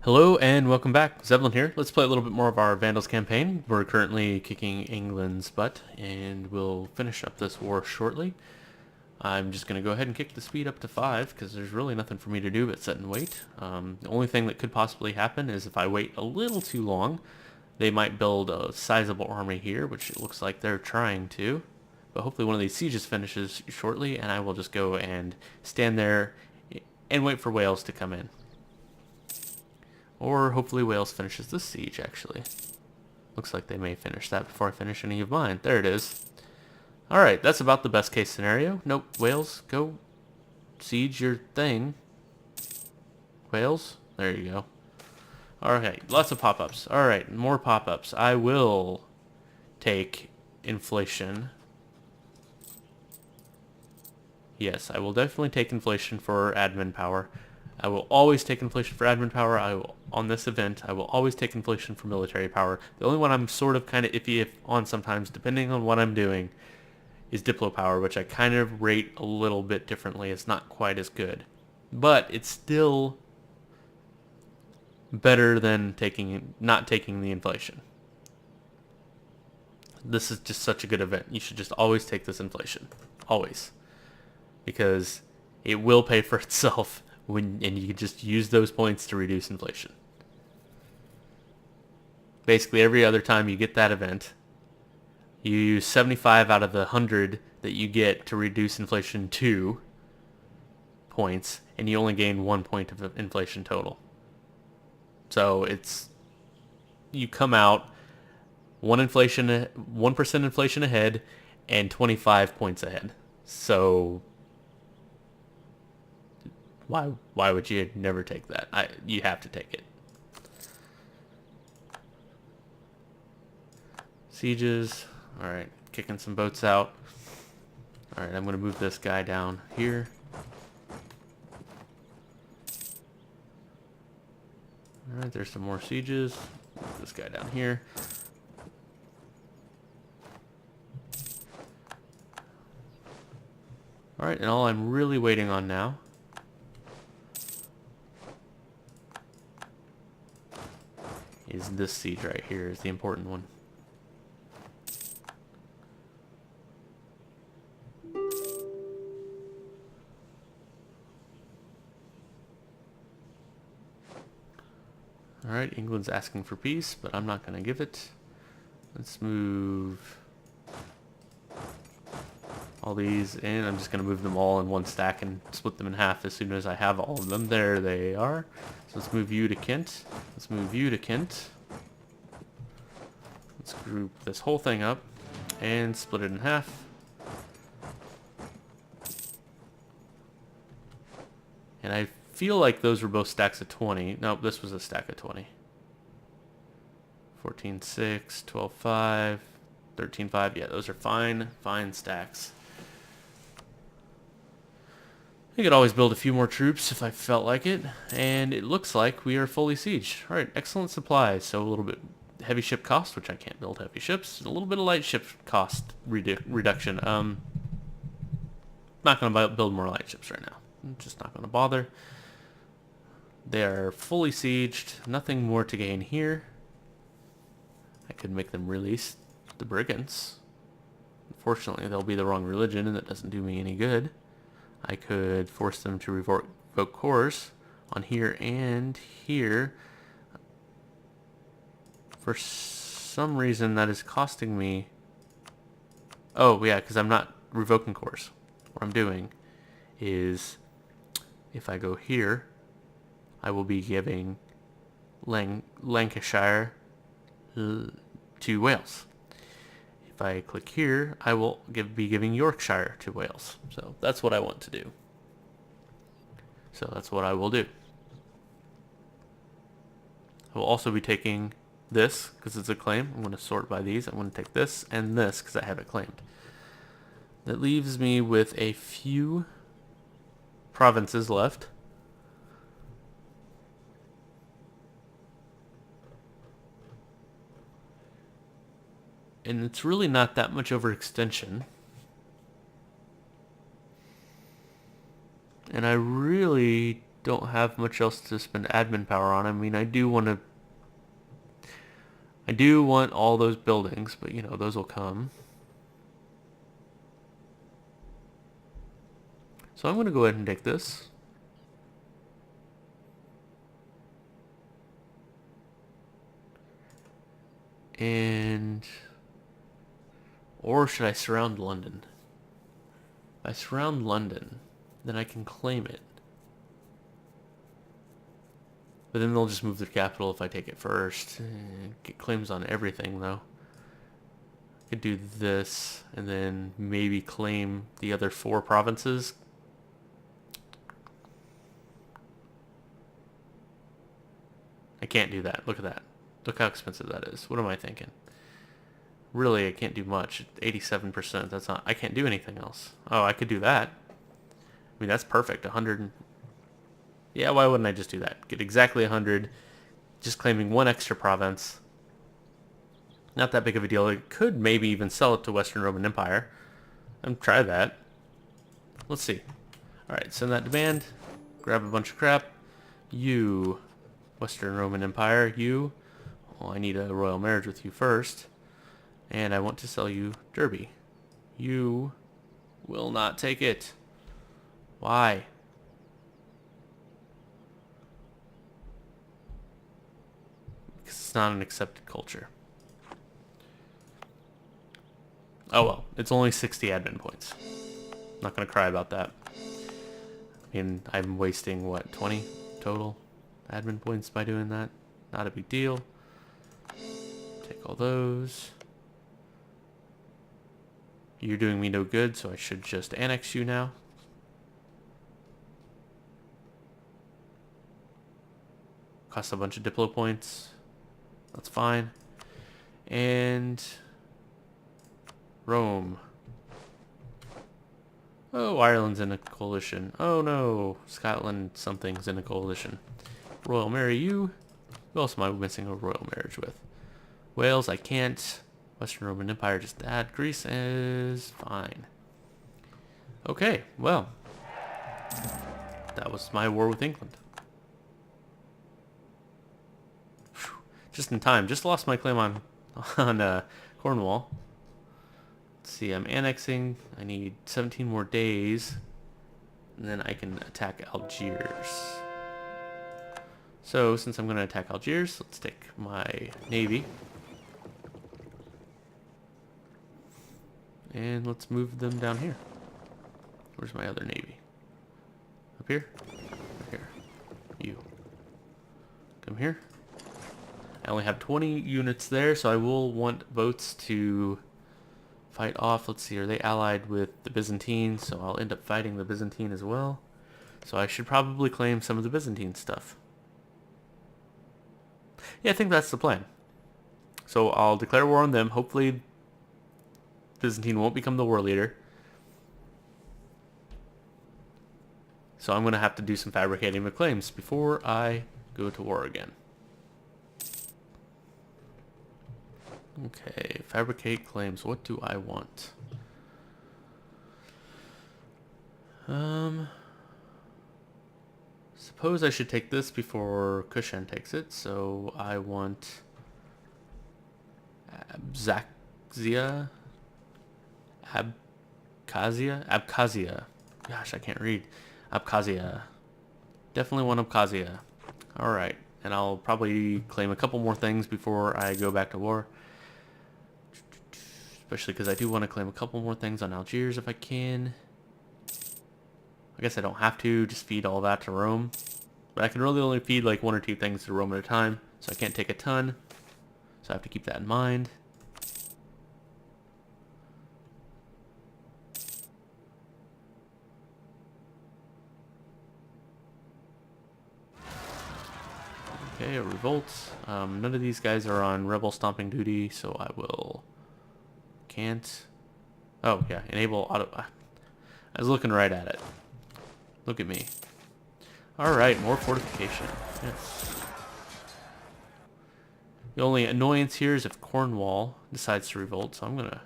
Hello and welcome back. Zevlin here. Let's play a little bit more of our Vandals campaign. We're currently kicking England's butt and we'll finish up this war shortly. I'm just going to go ahead and kick the speed up to 5 because there's really nothing for me to do but sit and wait. The only thing that could possibly happen is if I wait a little too long, they might build a sizable army here, which it looks like they're trying to. But hopefully one of these sieges finishes shortly and I will just go and stand there and wait for Wales to come in. Or hopefully Wales finishes this siege, actually. Looks like they may finish that before I finish any of mine. There it is. Alright, that's about the best case scenario. Nope, Wales, go siege your thing. Wales, there you go. Alright, lots of pop-ups. Alright, more pop-ups. I will take inflation. Yes, I will definitely take inflation for admin power. I will always take inflation for admin power. On this event, I will always take inflation for military power. The only one I'm sort of kind of iffy on sometimes, depending on what I'm doing, is Diplo power, which I kind of rate a little bit differently. It's not quite as good. But it's still better than not taking the inflation. This is just such a good event. You should just always take this inflation. Always. Because it will pay for itself. And you can just use those points to reduce inflation. Basically, every other time you get that event, you use 75 out of the 100 that you get to reduce inflation 2 points, and you only gain 1 point of inflation total. So you come out 1% inflation ahead, and 25 points ahead. So why would you never take that? You have to take it. Sieges. Alright, kicking some boats out. Alright, I'm going to move this guy down here. Alright, there's some more sieges. Move this guy down here. Alright, and all I'm really waiting on now is this siege right here is the important one. Alright, England's asking for peace, but I'm not going to give it. Let's move all these in. I'm just going to move them all in one stack and split them in half as soon as I have all of them. There they are. So let's move you to Kent. Let's move you to Kent. Let's group this whole thing up and split it in half. And I feel like those were both stacks of 20. Nope, this was a stack of 20. 14-6, 12-5, 13-5. Yeah, those are fine stacks. I could always build a few more troops if I felt like it, and it looks like we are fully sieged. Alright, excellent supplies, so a little bit heavy ship cost, which I can't build heavy ships, and a little bit of light ship cost reduction. Not going to build more light ships right now. I'm just not going to bother. They are fully sieged, nothing more to gain here. I could make them release the brigands. Unfortunately, they'll be the wrong religion, and that doesn't do me any good. I could force them to revoke cores on here and here. For some reason, that is costing me... Oh, yeah, because I'm not revoking cores. What I'm doing is, if I go here, I will be giving Lancashire to Wales. If I click here, I will be giving Yorkshire to Wales. So that's what I want to do. So that's what I will do. I will also be taking this because it's a claim. I'm going to sort by these. I'm going to take this and this because I have it claimed. That leaves me with a few provinces left. And it's really not that much overextension. And I really don't have much else to spend admin power on. I mean, I do want all those buildings, but you know, those will come. So I'm going to go ahead and take this. And... or should I surround London? If I surround London, then I can claim it. But then they'll just move their capital if I take it first. Get claims on everything, though. I could do this, and then maybe claim the other 4 provinces. I can't do that. Look at that. Look how expensive that is. What am I thinking? Really, I can't do much. 87%. That's not... I can't do anything else. Oh, I could do that. I mean, that's perfect. 100... yeah, why wouldn't I just do that? Get exactly 100. Just claiming 1 extra province. Not that big of a deal. I could maybe even sell it to Western Roman Empire. And try that. Let's see. Alright, send that demand. Grab a bunch of crap. You, Western Roman Empire, you. Well, I need a royal marriage with you first. And I want to sell you Derby. You will not take it. Why? Because it's not an accepted culture. Oh well, it's only 60 admin points. Not going to cry about that. I mean, I'm wasting, what, 20 total admin points by doing that? Not a big deal. Take all those. You're doing me no good, so I should just annex you now. Costs a bunch of Diplo points. That's fine. And... Rome. Oh, Ireland's in a coalition. Oh no, Scotland something's in a coalition. Royal marry you. Who else am I missing a royal marriage with? Wales, I can't. Western Roman Empire, just that. Greece is fine. Okay, well. That was my war with England. Whew, just in time. Just lost my claim on Cornwall. Let's see, I'm annexing. I need 17 more days. And then I can attack Algiers. So, since I'm going to attack Algiers, let's take my navy. And let's move them down here. Where's my other navy? Up here? Up here. You. Come here. I only have 20 units there, so I will want boats to fight off. Let's see, are they allied with the Byzantine? So I'll end up fighting the Byzantine as well. So I should probably claim some of the Byzantine stuff. Yeah, I think that's the plan. So I'll declare war on them. Hopefully Byzantine won't become the war leader. So I'm going to have to do some fabricating of claims before I go to war again. Okay, fabricate claims. What do I want? Suppose I should take this before Kushan takes it. So I want Abkhazia. Abkhazia. Gosh, I can't read. Abkhazia. Definitely want Abkhazia. Alright, and I'll probably claim a couple more things before I go back to war. Especially because I do want to claim a couple more things on Algiers if I can. I guess I don't have to, just feed all that to Rome. But I can really only feed like 1 or 2 things to Rome at a time, so I can't take a ton. So I have to keep that in mind. Okay, a revolt. None of these guys are on rebel stomping duty, so I will... Can't... Oh, yeah, enable auto... I was looking right at it. Look at me. Alright, more fortification. Yes. The only annoyance here is if Cornwall decides to revolt, so I'm gonna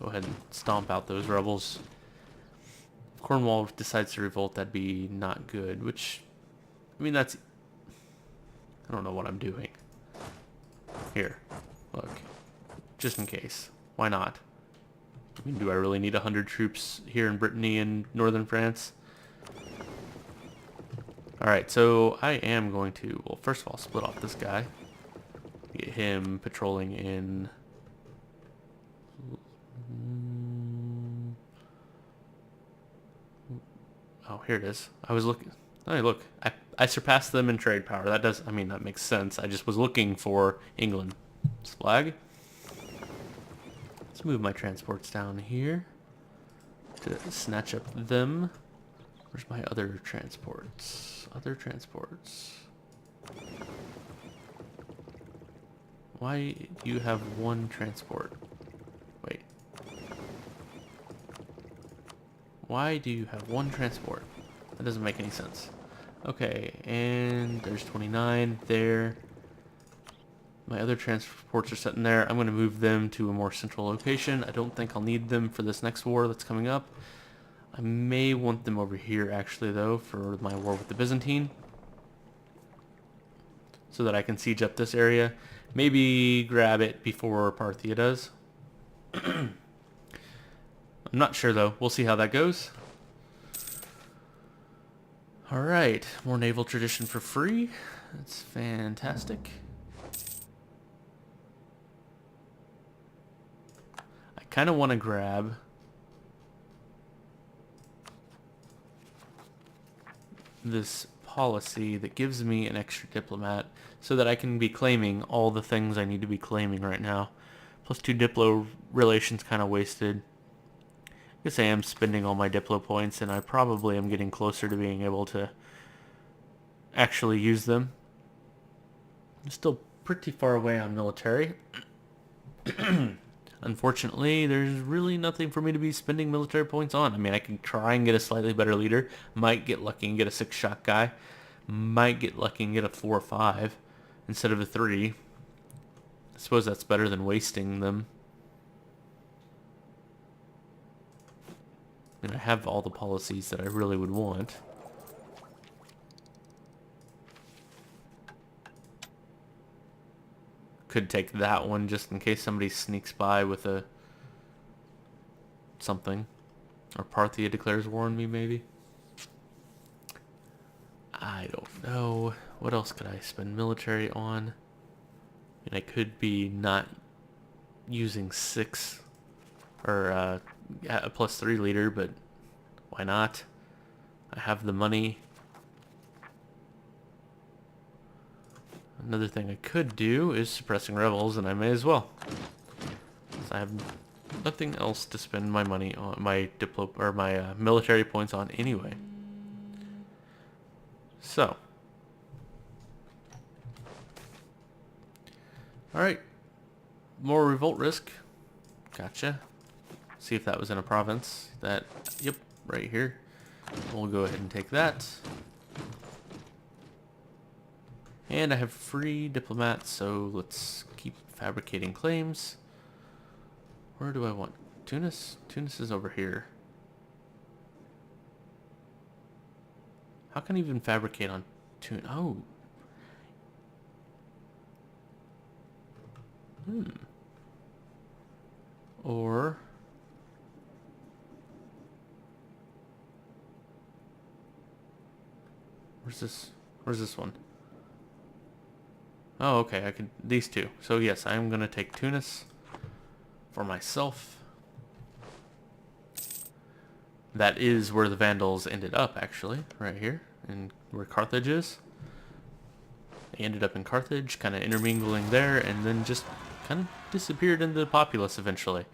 go ahead and stomp out those rebels. Cornwall decides to revolt, that'd be not good, which, I mean, that's, I don't know what I'm doing. Here, look, just in case. Why not? I mean, do I really need 100 troops here in Brittany and northern France? Alright, so I am going to, well, first of all, split off this guy. Get him patrolling in... Oh, here it is. I was looking... Oh, look, I surpassed them in trade power. That does, I mean, that makes sense. I just was looking for England. Flag. Let's move my transports down here to snatch up them. Where's my other transports? Other transports. Why do you have one transport? Wait. Why do you have one transport? That doesn't make any sense. Okay, and there's 29 there. My other transports are sitting there. I'm going to move them to a more central location. I don't think I'll need them for this next war that's coming up. I may want them over here, actually, though, for my war with the Byzantine. So that I can siege up this area. Maybe grab it before Parthia does. I'm not sure, though. We'll see how that goes. Alright, more naval tradition for free. That's fantastic. I kind of want to grab this policy that gives me an extra diplomat so that I can be claiming all the things I need to be claiming right now. Plus 2 diplo relations kind of wasted. I guess I am spending all my diplo points, and I probably am getting closer to being able to actually use them. I'm still pretty far away on military. Unfortunately, there's really nothing for me to be spending military points on. I mean, I can try and get a slightly better leader. Might get lucky and get a 6-shot guy. Might get lucky and get a 4 or 5 instead of a 3. I suppose that's better than wasting them. I mean, I have all the policies that I really would want. Could take that one just in case somebody sneaks by with a something. Or Parthia declares war on me, maybe. I don't know. What else could I spend military on? And I could be not using 6 or a +3 leader, but why not? I have the money. Another thing I could do is suppressing rebels, and I may as well. I have nothing else to spend my money on, my military points on anyway. So, all right, more revolt risk. Gotcha. See if that was in a province. That, yep, right here. We'll go ahead and take that. And I have free diplomats, so let's keep fabricating claims. Where do I want? Tunis? Tunis is over here. How can I even fabricate on Tunis? Oh. Or... Where's this one? Oh, okay, I can, these two. So yes, I'm gonna take Tunis for myself. That is where the Vandals ended up, actually, right here, and where Carthage is. They ended up in Carthage, kind of intermingling there, and then just kind of disappeared into the populace eventually.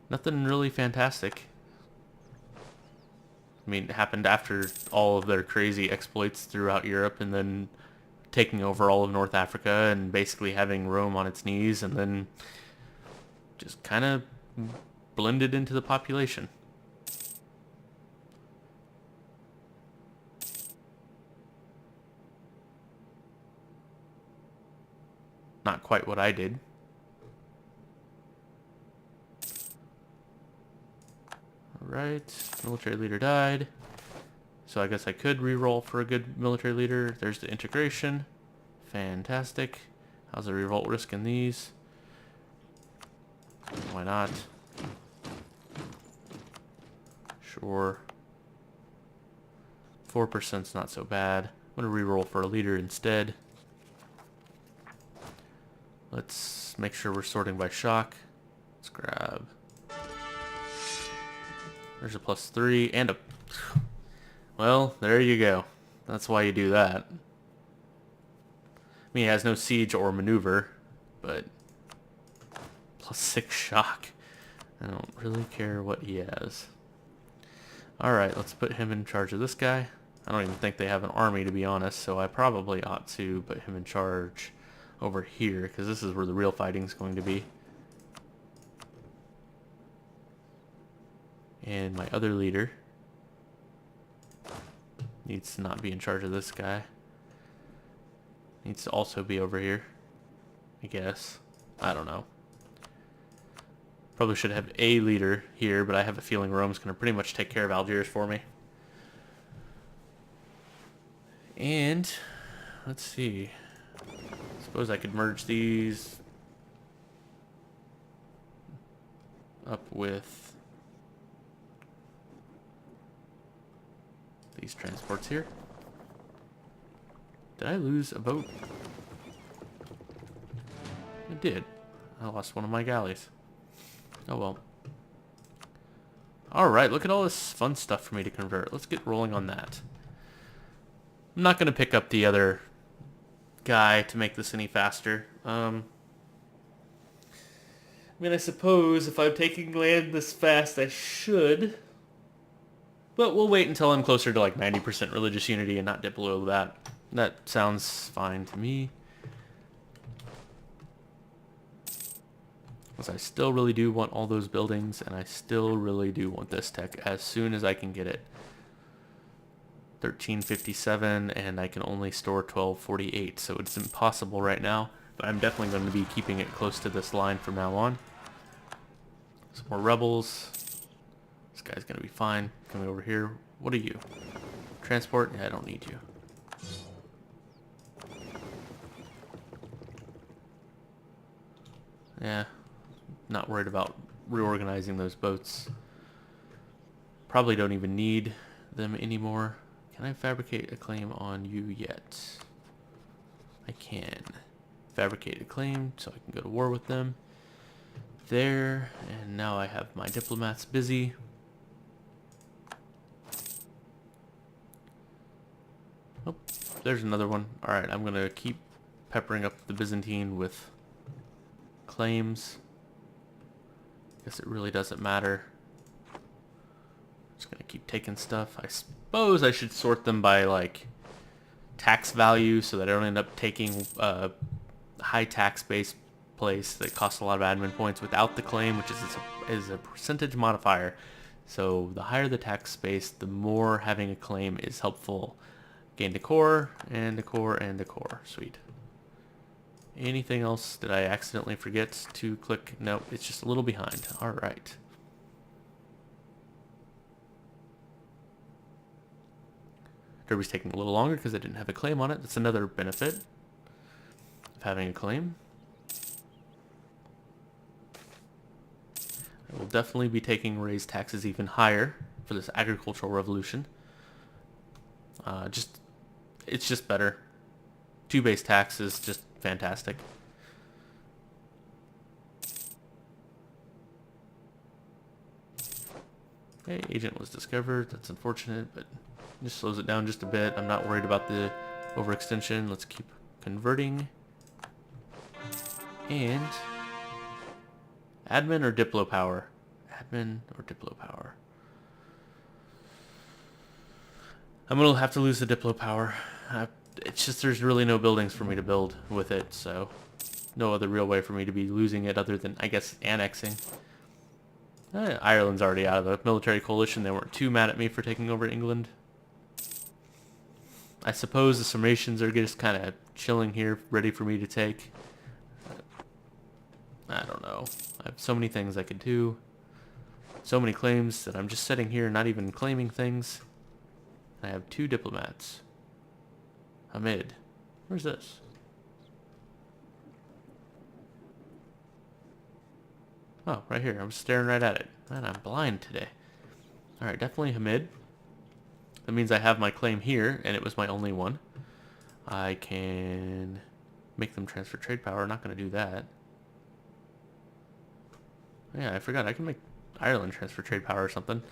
Nothing really fantastic. I mean, it happened after all of their crazy exploits throughout Europe, and then taking over all of North Africa and basically having Rome on its knees, and then just kind of blended into the population. Not quite what I did. Alright, military leader died. So I guess I could re-roll for a good military leader. There's the integration. Fantastic. How's the revolt risk in these? Why not? Sure. 4%'s not so bad. I'm gonna re-roll for a leader instead. Let's make sure we're sorting by shock. Let's grab... There's a +3 and a... Well, there you go. That's why you do that. I mean, he has no siege or maneuver, but... +6 shock. I don't really care what he has. Alright, let's put him in charge of this guy. I don't even think they have an army, to be honest, so I probably ought to put him in charge over here, because this is where the real fighting's going to be. And my other leader needs to not be in charge of this guy. Needs to also be over here, I guess. I don't know. Probably should have a leader here, but I have a feeling Rome's going to pretty much take care of Algiers for me. And, let's see. Suppose I could merge these up with these transports here. Did I lose a boat? I did. I lost one of my galleys. Oh well. Alright, look at all this fun stuff for me to convert. Let's get rolling on that. I'm not going to pick up the other guy to make this any faster. I mean, I suppose if I'm taking land this fast, I should. But we'll wait until I'm closer to like 90% religious unity and not dip below that. That sounds fine to me. Because I still really do want all those buildings, and I still really do want this tech as soon as I can get it. 1357, and I can only store 1248, so it's impossible right now. But I'm definitely going to be keeping it close to this line from now on. Some more rebels. This guy's going to be fine. Coming over here. What are you? Transport? Yeah, I don't need you. Yeah, not worried about reorganizing those boats. Probably don't even need them anymore. Can I fabricate a claim on you yet? I can. Fabricate a claim so I can go to war with them. There, and now I have my diplomats busy. Oh, there's another one. Alright, I'm gonna keep peppering up the Byzantine with claims. Guess it really doesn't matter. Just gonna keep taking stuff. I suppose I should sort them by like tax value so that I don't end up taking a high tax based place that costs a lot of admin points without the claim, which is a percentage modifier. So the higher the tax base, the more having a claim is helpful. Gain decor and decor and decor. Sweet. Anything else that I accidentally forget to click? No, it's just a little behind. All right. Derby's taking a little longer because I didn't have a claim on it. That's another benefit of having a claim. I will definitely be taking raised taxes even higher for this agricultural revolution. It's just better. 2 base tax is just fantastic. Okay, agent was discovered. That's unfortunate, but just slows it down just a bit. I'm not worried about the overextension. Let's keep converting. And admin or Diplo power? Admin or Diplo power? I'm going to have to lose the Diplo power. It's just there's really no buildings for me to build with it, so no other real way for me to be losing it other than, I guess, annexing. Ireland's already out of the military coalition. They weren't too mad at me for taking over England. I suppose the Sarmatians are just kind of chilling here, ready for me to take. I don't know. I have so many things I could do. So many claims that I'm just sitting here not even claiming things. I have 2 diplomats. Hamid. Where's this? Oh, right here. I'm staring right at it. Man, I'm blind today. Alright, definitely Hamid. That means I have my claim here, and it was my only one. I can make them transfer trade power. Not going to do that. Yeah, I forgot. I can make Ireland transfer trade power or something.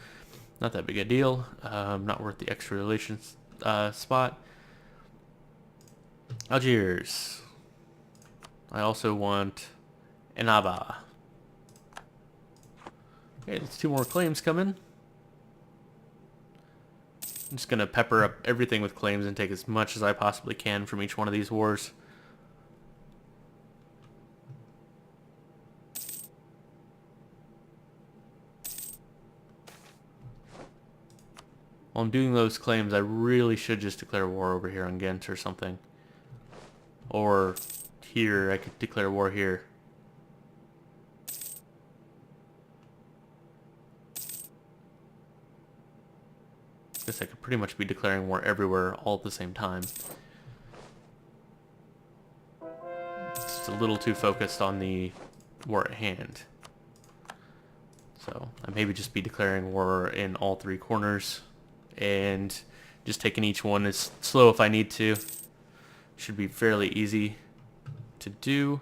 Not that big a deal. Not worth the extra relations spot. Algiers. I also want Enaba. Okay, there's 2 more claims coming. I'm just going to pepper up everything with claims and take as much as I possibly can from each one of these wars. While I'm doing those claims, I really should just declare war over here on Ghent or something. Or here, I could declare war here. Guess I could pretty much be declaring war everywhere all at the same time. Just a little too focused on the war at hand. So I maybe just be declaring war in all 3 corners and just taking each one as slow if I need to. Should be fairly easy to do.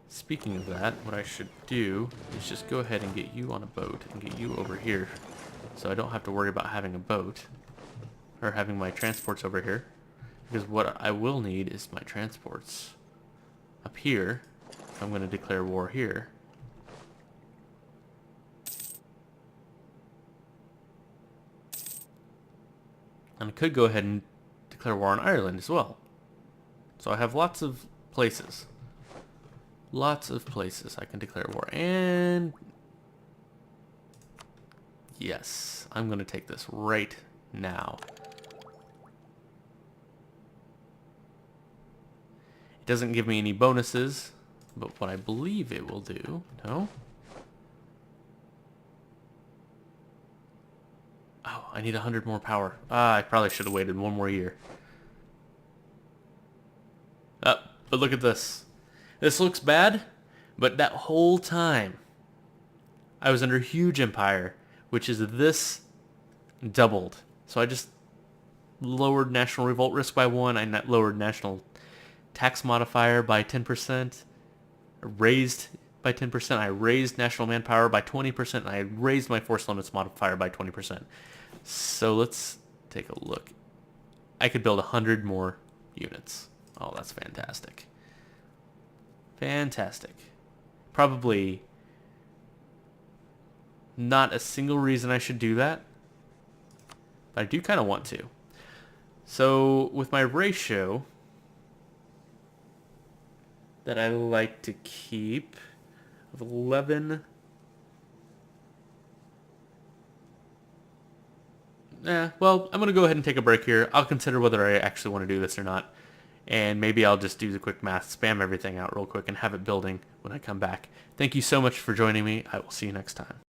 Speaking of that, what I should do is just go ahead and get you on a boat and get you over here, so I don't have to worry about having a boat or having my transports over here, because what I will need is my transports up here. I'm going to declare war here. And I could go ahead and declare war on Ireland as well. So I have lots of places. Lots of places I can declare war. And yes, I'm going to take this right now. It doesn't give me any bonuses, but what I believe it will do... No? Oh, I need 100 more power. I probably should have waited 1 more year. But look at this. This looks bad, but that whole time I was under huge empire, which is this doubled. So I just lowered national revolt risk by 1. I lowered national tax modifier by 10%. Raised by 10%. I raised national manpower by 20%. And I raised my force limits modifier by 20%. So let's take a look. I could build 100 more units. Oh, that's fantastic. Fantastic. Probably not a single reason I should do that, but I do kind of want to. So with my ratio that I like to keep of 11... well, I'm going to go ahead and take a break here. I'll consider whether I actually want to do this or not. And maybe I'll just do the quick math, spam everything out real quick, and have it building when I come back. Thank you so much for joining me. I will see you next time.